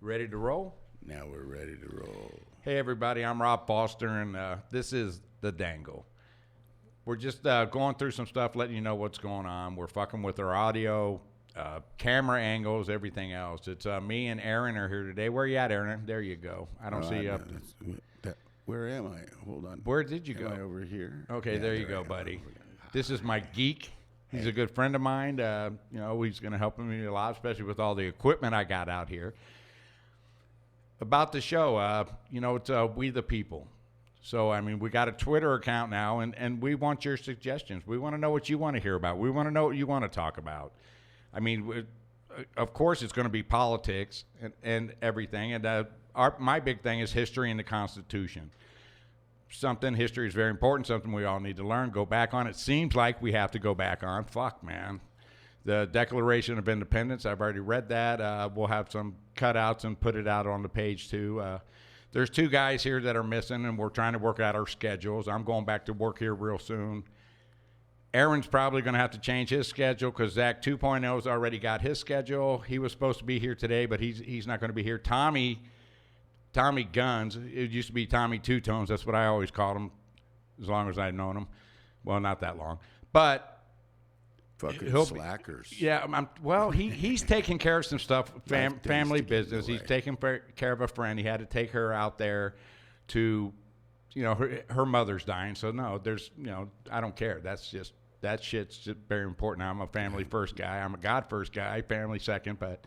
Ready to roll? Now we're ready to roll. Hey, everybody, I'm Rob Foster, and this is TheDangle. We're just going through some stuff, letting you know what's going on. We're fucking with our audio, camera angles, everything else. It's me and Aaron are here today. Where you at, Aaron? There you go. I don't see you up. Where am I? Hold on. Where did you go? Am I over here? Okay, there you go, buddy. This is my geek. He's a good friend of mine. He's going to help me a lot, especially with all the equipment I got out here. About the show, it's We the People. So, we got a Twitter account now, and we want your suggestions. We want to know what you want to hear about. We want to know what you want to talk about. Of course, it's going to be politics and everything. And my big thing is history and the Constitution. History is very important, something we all need to learn, go back on. It seems like we have to go back on. Fuck, man. The Declaration of Independence, I've already read that. We'll have some cutouts and put it out on the page, too. There's two guys here that are missing, and we're trying to work out our schedules. I'm going back to work here real soon. Aaron's probably going to have to change his schedule because Zach 2.0's already got his schedule. He was supposed to be here today, but he's not going to be here. Tommy Guns, it used to be Tommy Two Tones. That's what I always called him as long as I'd known him. Well, not that long. But fucking slackers. Yeah, he's taking care of some stuff, family business. He's taking care of a friend. He had to take her out there to, her mother's dying. So, no, I don't care. That shit's just very important. I'm a family first guy. I'm a God first guy, family second. But,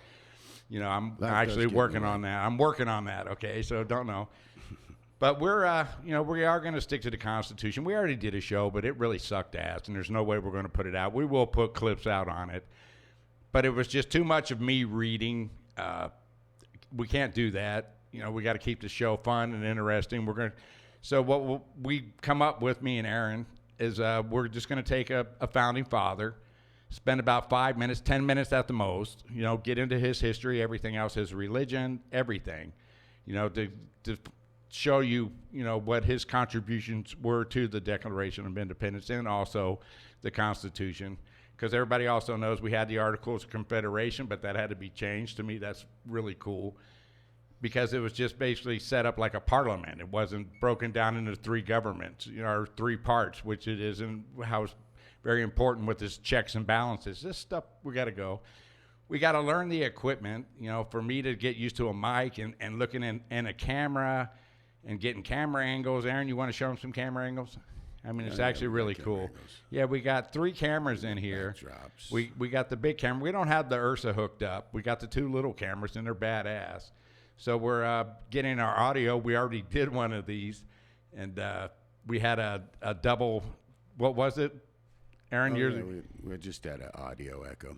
I'm actually working on that. I'm working on that, okay? So, don't know. But we are going to stick to the Constitution. We already did a show, but it really sucked ass, and there's no way we're going to put it out. We will put clips out on it. But it was just too much of me reading. We can't do that. We got to keep the show fun and interesting. So what we come up with, me and Aaron, is we're just going to take a founding father, spend about 5 minutes, 10 minutes at the most, get into his history, everything else, his religion, everything, to show you, what his contributions were to the Declaration of Independence and also the Constitution. Because everybody also knows we had the Articles of Confederation, but that had to be changed. To me, that's really cool. Because it was just basically set up like a parliament. It wasn't broken down into three governments, or three parts, which it is, and how it's very important with this checks and balances. This stuff, we got to go. We got to learn the equipment, for me to get used to a mic and looking in a camera and getting camera angles. Aaron, you want to show them some camera angles? It's actually really cool. Angles. Yeah, we got 3 cameras in here. We got the big camera. We don't have the Ursa hooked up. We got the 2 little cameras, and they're badass. So we're getting our audio. We already did one of these, and we had a double. What was it, Aaron? We just had an audio echo.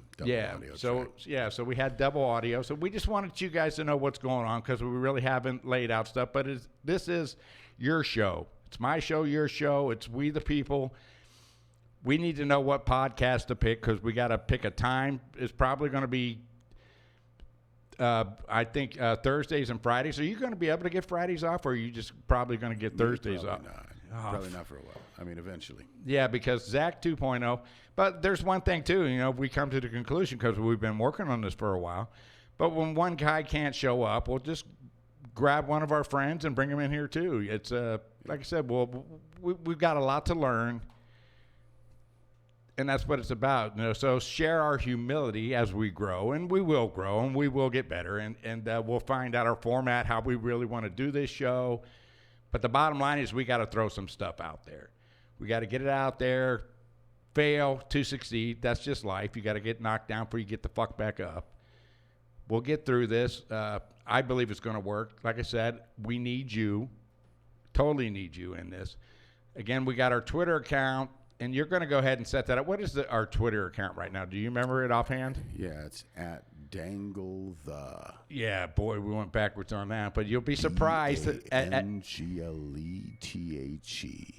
So we had double audio. So we just wanted you guys to know what's going on because we really haven't laid out stuff. But this is your show. It's my show, your show. It's We the People. We need to know what podcast to pick because we got to pick a time. It's probably going to be, I think, Thursdays and Fridays. Are you going to be able to get Fridays off, or are you just probably going to get Thursdays off? Probably not for a while. Eventually. Yeah, because Zach 2.0. But there's one thing, too. We come to the conclusion because we've been working on this for a while. But when one guy can't show up, we'll just grab one of our friends and bring him in here, too. It's, like I said, we've got a lot to learn. And that's what it's about. So share our humility as we grow, and we will grow, and we will get better. And we'll find out our format, how we really want to do this show. But the bottom line is we got to throw some stuff out there. We got to get it out there, fail to succeed. That's just life. You got to get knocked down before you get the fuck back up. We'll get through this. I believe it's going to work. Like I said, we need you. Totally need you in this. Again, we got our Twitter account, and you're going to go ahead and set that up. What is our Twitter account right now? Do you remember it offhand? Yeah, it's at Dangle the. Yeah, boy, we went backwards on that, but you'll be surprised. DangleThe.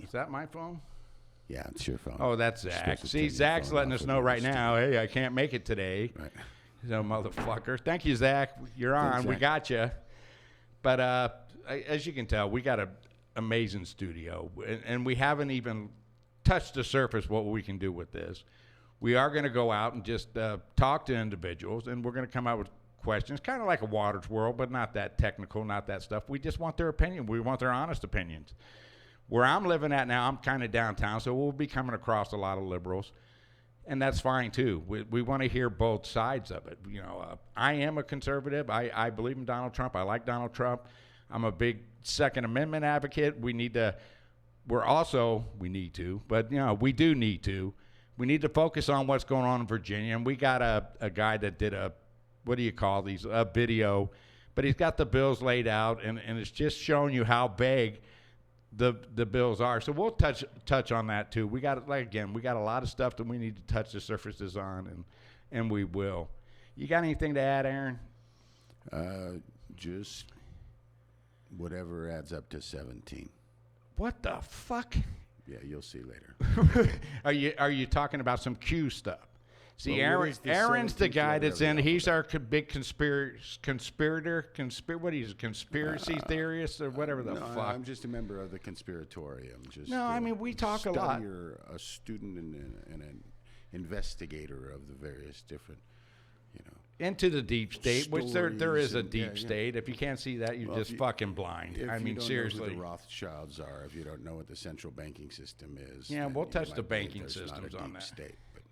Is that my phone? Yeah, it's your phone. Oh, that's Zach. See, Zach's letting us know right now, hey, I can't make it today. Right. No, motherfucker. Thank you, Zach. You're on. Thanks, Zach. We got you. But as you can tell, we got an amazing studio, and we haven't even touched the surface what we can do with this. We are going to go out and just talk to individuals, and we're going to come out with questions, kind of like a Waters World, but not that technical, not that stuff. We just want their opinion. We want their honest opinions. Where I'm living at now, I'm kind of downtown, so we'll be coming across a lot of liberals, and that's fine too. We want to hear both sides of it. You know, I am a conservative. I believe in Donald Trump. I like Donald Trump. I'm a big Second Amendment advocate. We need to, but you know, we do need to. We need to focus on what's going on in Virginia. And we got a guy that did a video, but he's got the bills laid out, and it's just showing you how vague the bills are. So we'll touch on that too. We got a lot of stuff that we need to touch the surfaces on, and we will. You got anything to add, Aaron? Just whatever adds up to 17. What the fuck? Yeah, you'll see later. Are you talking about some Q stuff? See, Well, Aaron's the guy that's in. He's our big conspiracy theorist or whatever the fuck. I'm just a member of the conspiratorium. I mean, we talk a lot. You're a student and an investigator of the various different, into the deep state, which there is a deep yeah. state. If you can't see that, you're just fucking blind. I mean, seriously. If you don't know who the Rothschilds are, if you don't know what the central banking system is, yeah, we'll touch the believe banking there's systems not a on deep that. State, but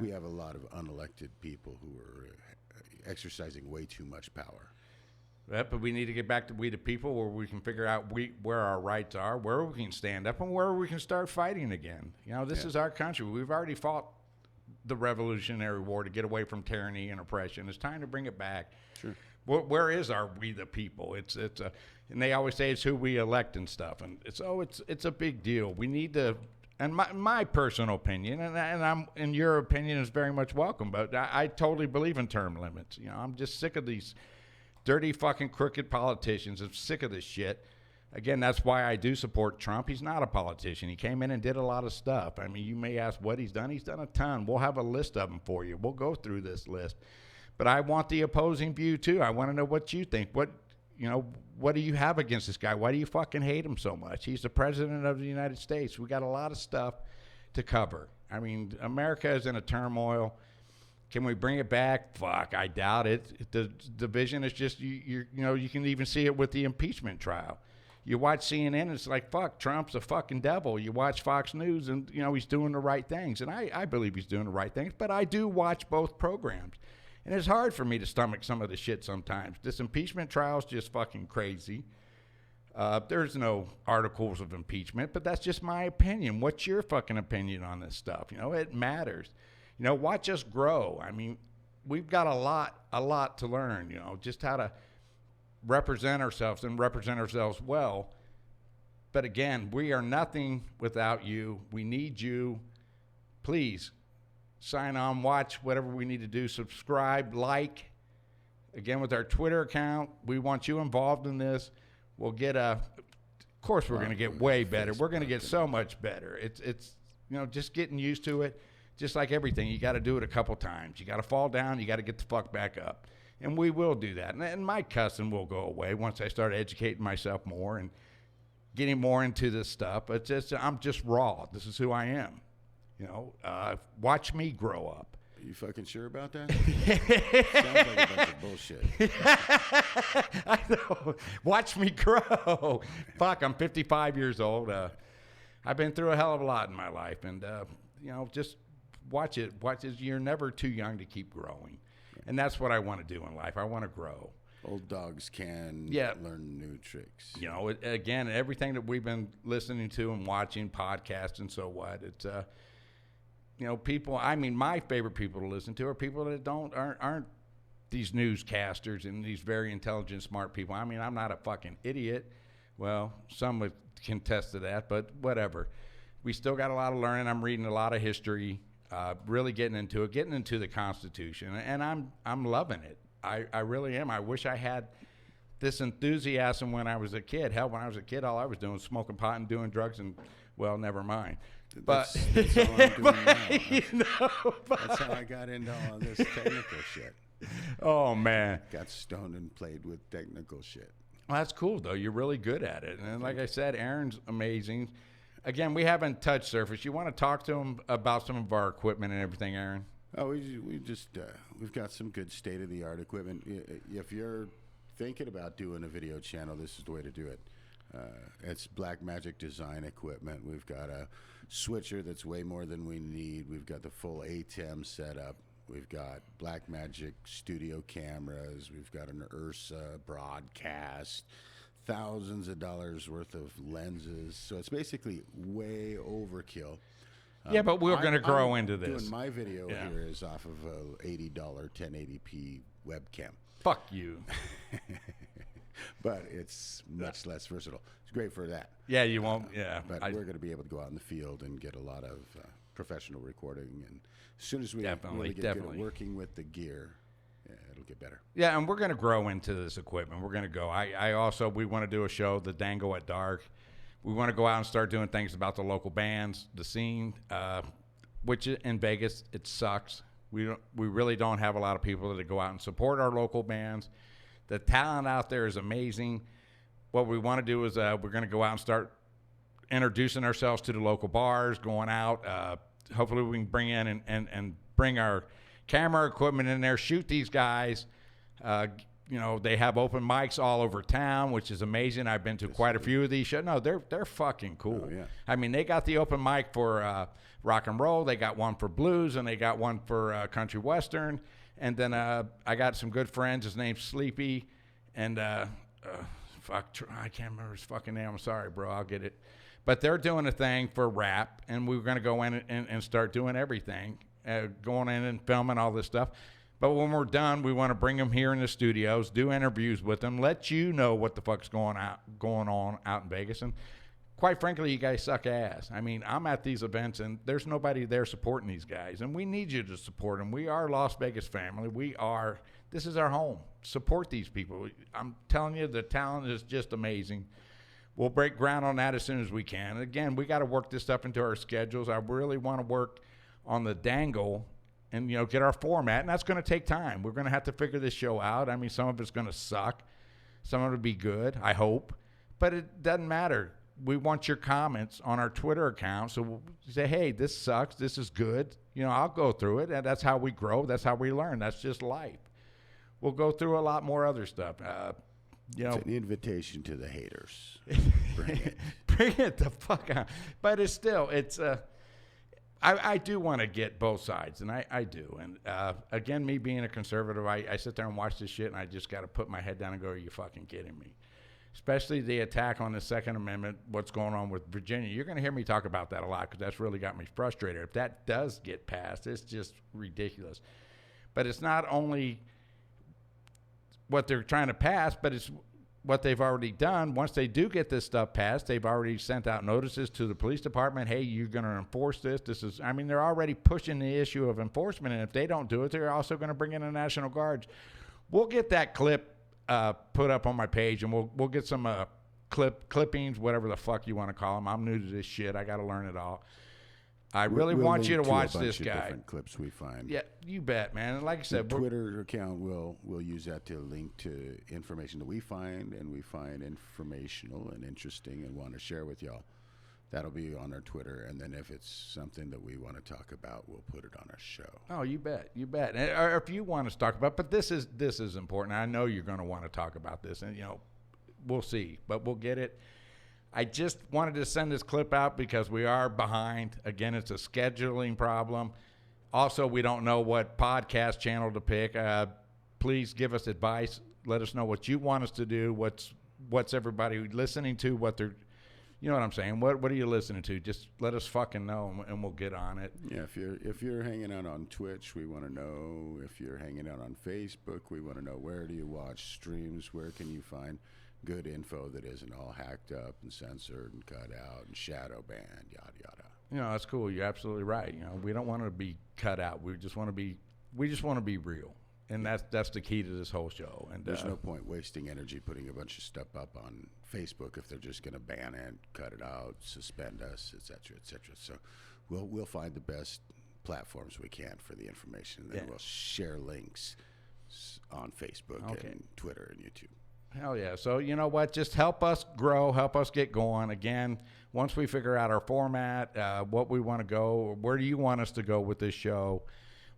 we have a lot of unelected people who are exercising way too much power. Yeah, but we need to get back to we the people, where we can figure out where our rights are, where we can stand up, and where we can start fighting again. You know, this is our country. We've already fought the Revolutionary War to get away from tyranny and oppression. It's time to bring it back. Sure. Where is our we the people? And they always say it's who we elect and stuff, and it's a big deal. We need to. And my personal opinion, and your opinion is very much welcome, but I totally believe in term limits. You know, I'm just sick of these dirty fucking crooked politicians. I'm sick of this shit. Again, that's why I do support Trump. He's not a politician. He came in and did a lot of stuff. I mean, you may ask what he's done. He's done a ton. We'll have a list of them for you. We'll go through this list. But I want the opposing view, too. I want to know what you think. What do you have against this guy? Why do you fucking hate him so much? He's the president of the United States. We got a lot of stuff to cover. I mean, America is in a turmoil. Can we bring it back? Fuck, I doubt it. The division is just, you can even see it with the impeachment trial. You watch CNN, and it's like, fuck, Trump's a fucking devil. You watch Fox News, and, he's doing the right things. And I believe he's doing the right things, but I do watch both programs. And it's hard for me to stomach some of the shit sometimes. This impeachment trial is just fucking crazy. There's no articles of impeachment, but that's just my opinion. What's your fucking opinion on this stuff? It matters. Watch us grow. I mean, we've got a lot to learn, just how to represent ourselves and represent ourselves well. But again, we are nothing without you. We need you. Please sign on, watch, whatever we need to do, subscribe, like. Again, with our Twitter account, we want you involved in this. We'll get of course we're going to get way better. We're going to get so much better. It's just getting used to it. Just like everything, you got to do it a couple times. You got to fall down, you got to get the fuck back up. And we will do that. And my cussing will go away once I start educating myself more and getting more into this stuff. I'm just raw. This is who I am. Watch me grow up. Are you fucking sure about that? Sounds like a bunch of bullshit. I know. Watch me grow. Fuck, I'm 55 years old. I've been through a hell of a lot in my life. And, just watch it. You're never too young to keep growing. And that's what I want to do in life. I want to grow. Old dogs can learn new tricks. Again, everything that we've been listening to and watching, podcasts and so what, it's... people, my favorite people to listen to are people that aren't these newscasters and these very intelligent, smart people. I'm not a fucking idiot. Well, some would contest to that, but whatever. We still got a lot of learning. I'm reading a lot of history, really getting into the Constitution, and I'm loving it. I really am. I wish I had this enthusiasm when I was a kid. Hell, when I was a kid, all I was doing was smoking pot and doing drugs, and, well, never mind. But that's all I'm doing now. That's how I got into all this technical shit. Oh, man. Got stoned and played with technical shit. Well, that's cool, though. You're really good at it. And like I said, Aaron's amazing. Again, we haven't touched surface. You want to talk to him about some of our equipment and everything, Aaron? Oh, we just we've got some good state of the art equipment. If you're thinking about doing a video channel, this is the way to do it. It's Black Magic design equipment. We've got a switcher that's way more than we need. We've got the full ATEM setup. We've got Black Magic studio cameras. We've got an Ursa broadcast. Thousands of dollars worth of lenses. So it's basically way overkill. Yeah, but we're going to grow into this. Doing my video here is off of a $80 1080p webcam. Fuck you. But it's much less versatile. It's great for that. Yeah, you won't. Yeah, but we're going to be able to go out in the field and get a lot of professional recording. And as soon as we really get good at working with the gear, it'll get better. Yeah, and we're going to grow into this equipment. We're going to go. I also, we want to do a show, The Dangle at Dark. We want to go out and start doing things about the local bands, the scene, which in Vegas, it sucks. We really don't have a lot of people that go out and support our local bands. The talent out there is amazing. What we want to do is we're going to go out and start introducing ourselves to the local bars, going out. Hopefully we can bring in and bring our camera equipment in there, shoot these guys. They have open mics all over town, which is amazing. I've been to quite a few of these shows. No, they're fucking cool. Oh, yeah. I mean, they got the open mic for rock and roll. They got one for blues, and they got one for country western. And then I got some good friends. His name's Sleepy, and I can't remember his fucking name. I'm sorry, bro. I'll get it. But they're doing a thing for rap, and we're going to go in and start doing everything, going in and filming all this stuff. But when we're done, we want to bring them here in the studios, do interviews with them, let you know what the fuck's going on out in Vegas. And quite frankly, you guys suck ass. I mean, I'm at these events, and there's nobody there supporting these guys. And we need you to support them. We are Las Vegas family. This is our home. Support these people. I'm telling you, the talent is just amazing. We'll break ground on that as soon as we can. And again, we got to work this stuff into our schedules. I really want to work on the Dangle and, get our format. And that's going to take time. We're going to have to figure this show out. I mean, some of it's going to suck. Some of it will be good, I hope. But it doesn't matter. We want your comments on our Twitter account. So we'll say, hey, this sucks. This is good. I'll go through it. And that's how we grow. That's how we learn. That's just life. We'll go through a lot more other stuff. It's an invitation to the haters. Bring it. Bring it the fuck out. But I do want to get both sides, and I do. And again, me being a conservative, I sit there and watch this shit, and I just got to put my head down and go, are you fucking kidding me? Especially the attack on the Second Amendment, what's going on with Virginia. You're going to hear me talk about that a lot because that's really got me frustrated. If that does get passed, it's just ridiculous. But it's not only what they're trying to pass, but it's what they've already done. Once they do get this stuff passed, they've already sent out notices to the police department. Hey, you're going to enforce this. They're already pushing the issue of enforcement. And if they don't do it, they're also going to bring in the National Guards. We'll get that clip put up on my page, and we'll get some clippings, whatever the fuck you want to call them. I'm new to this shit. I got to learn it all. I really want you to watch this guy. Different clips we find. Yeah, you bet, man. And like I said, the Twitter account we'll use that to link to information that we find, and we find informational and interesting and want to share with y'all. That'll be on our Twitter, and then if it's something that we want to talk about, we'll put it on our show. Oh, you bet, or if you want us to talk about, but this is important. I know you're going to want to talk about this, and we'll see, but we'll get it. I just wanted to send this clip out because we are behind. Again, it's a scheduling problem. Also, we don't know what podcast channel to pick. Please give us advice. Let us know what you want us to do. What's everybody listening to? What they're, you know what I'm saying? What are you listening to? Just let us fucking know, and we'll get on it. Yeah, if you're hanging out on Twitch, we want to know. If you're hanging out on Facebook, we want to know, where do you watch streams? Where can you find good info that isn't all hacked up and censored and cut out and shadow banned, yada yada. That's cool. You're absolutely right. We don't want to be cut out. We just want to be real, and that's the key to this whole show. And there's no point wasting energy putting a bunch of stuff up on Facebook if they're just going to ban it, cut it out, suspend us, etc., etc. So we'll find the best platforms we can for the information, and then we'll share links on Facebook and Twitter and YouTube. Hell yeah. So you know what? Just help us grow, help us get going. Again, once we figure out our format, what we want to go, where do you want us to go with this show?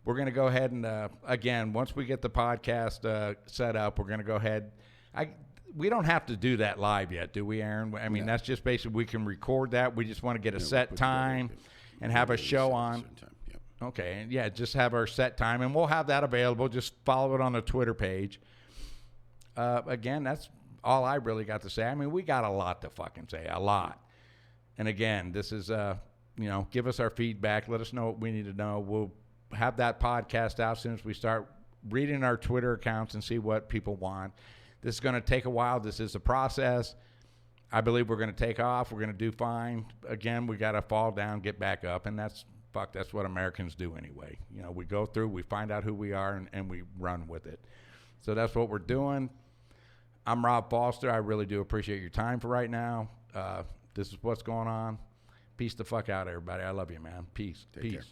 we're going to go ahead and, again, once we get the podcast set up, we're going to go ahead. We don't have to do that live yet, do we, Aaron? I mean, that's just basically we can record that. We just want to get a set time and have a show on. Yep. Okay, and yeah, just have our set time, and we'll have that available. Just follow it on the Twitter page. Again, that's all I really got to say. I mean, we got a lot to fucking say, a lot. And again, this is, give us our feedback. Let us know what we need to know. We'll have that podcast out as soon as we start reading our Twitter accounts and see what people want. This is going to take a while. This is a process. I believe we're going to take off. We're going to do fine. Again, we got to fall down, get back up, and that's what Americans do anyway. We go through, we find out who we are, and we run with it. So that's what we're doing. I'm Rob Foster. I really do appreciate your time for right now. This is what's going on. Peace the fuck out, everybody. I love you, man. Peace. Take Peace. care.